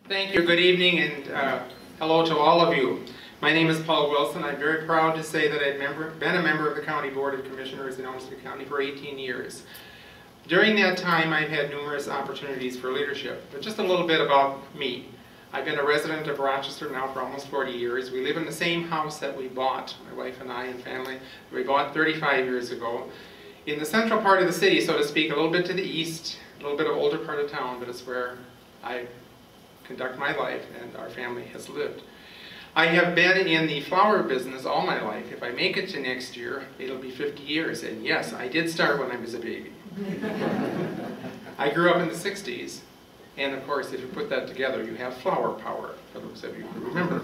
Thank you. Good evening and hello to all of you. My name is Paul Wilson. I'm very proud to say that I've been a member of the County Board of Commissioners in Olmsted County for 18 years. During that time, I've had numerous opportunities for leadership, but just a little bit about me. I've been a resident of Rochester now for almost 40 years. We live in the same house that we bought, my wife and I and family, we bought 35 years ago. In the central part of the city, so to speak, a little bit to the east, a little bit of older part of town, but it's where I conduct my life and our family has lived. I have been in the flower business all my life. If I make it to next year, it'll be 50 years. And yes, I did start when I was a baby. I grew up in the 60s. And of course, if you put that together, you have flower power, for those of you who remember.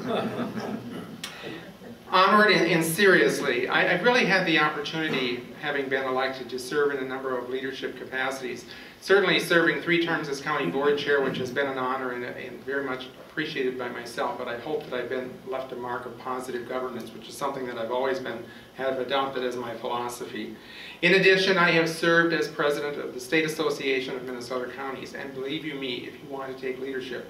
Onward and seriously, I've really had the opportunity, having been elected, to serve in a number of leadership capacities. Certainly serving 3 terms as county board chair, which has been an honor and very much appreciated by myself, but I hope that I've left a mark of positive governance, which is something that I've always have adopted as my philosophy. In addition, I have served as president of the State Association of Minnesota Counties, and believe you me, if you want to take leadership,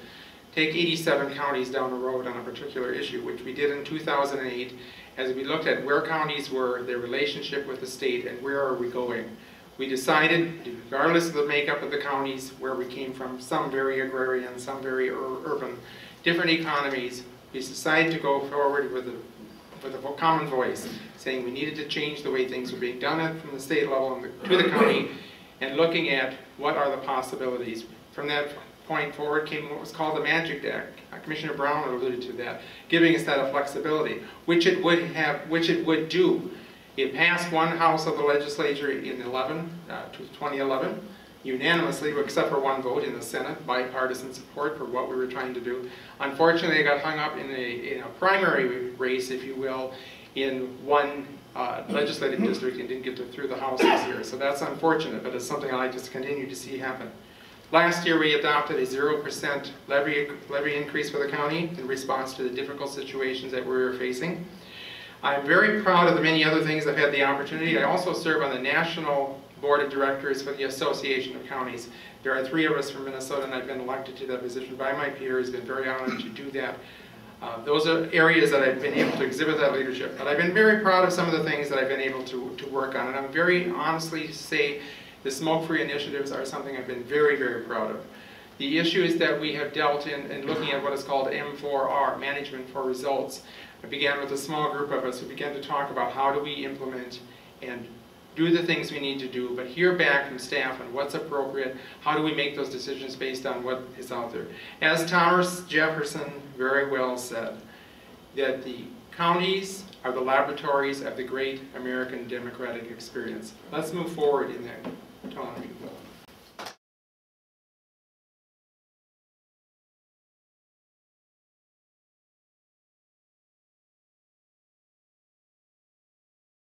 take 87 counties down the road on a particular issue, which we did in 2008, as we looked at where counties were, their relationship with the state, and where are we going. We decided, regardless of the makeup of the counties, where we came from, some very agrarian, some very urban, different economies, we decided to go forward with a common voice, saying we needed to change the way things were being done from the state level to the county, and looking at what are the possibilities. From that point forward came what was called the Magic Act. Commissioner Brown alluded to that, giving us that flexibility, which it would do. It passed one house of the legislature in 2011, unanimously, except for one vote in the Senate, bipartisan support for what we were trying to do. Unfortunately, it got hung up in a primary race, if you will, in one legislative district and didn't get through the House this year. So that's unfortunate, but it's something I like to continue to see happen. Last year, we adopted a 0% levy increase for the county in response to the difficult situations that we were facing. I'm very proud of the many other things I've had the opportunity. I also serve on the National Board of Directors for the Association of Counties. There are 3 of us from Minnesota, and I've been elected to that position by my peers. Been very honored to do that. Those are areas that I've been able to exhibit that leadership. But I've been very proud of some of the things that I've been able to work on. And I'm very honestly say the smoke-free initiatives are something I've been very, very proud of. The issues that we have dealt in looking at what is called M4R, Management for Results. I began with a small group of us who began to talk about how do we implement and do the things we need to do, but hear back from staff on what's appropriate, how do we make those decisions based on what is out there. As Thomas Jefferson very well said, that the counties are the laboratories of the great American democratic experience. Let's move forward in that tone.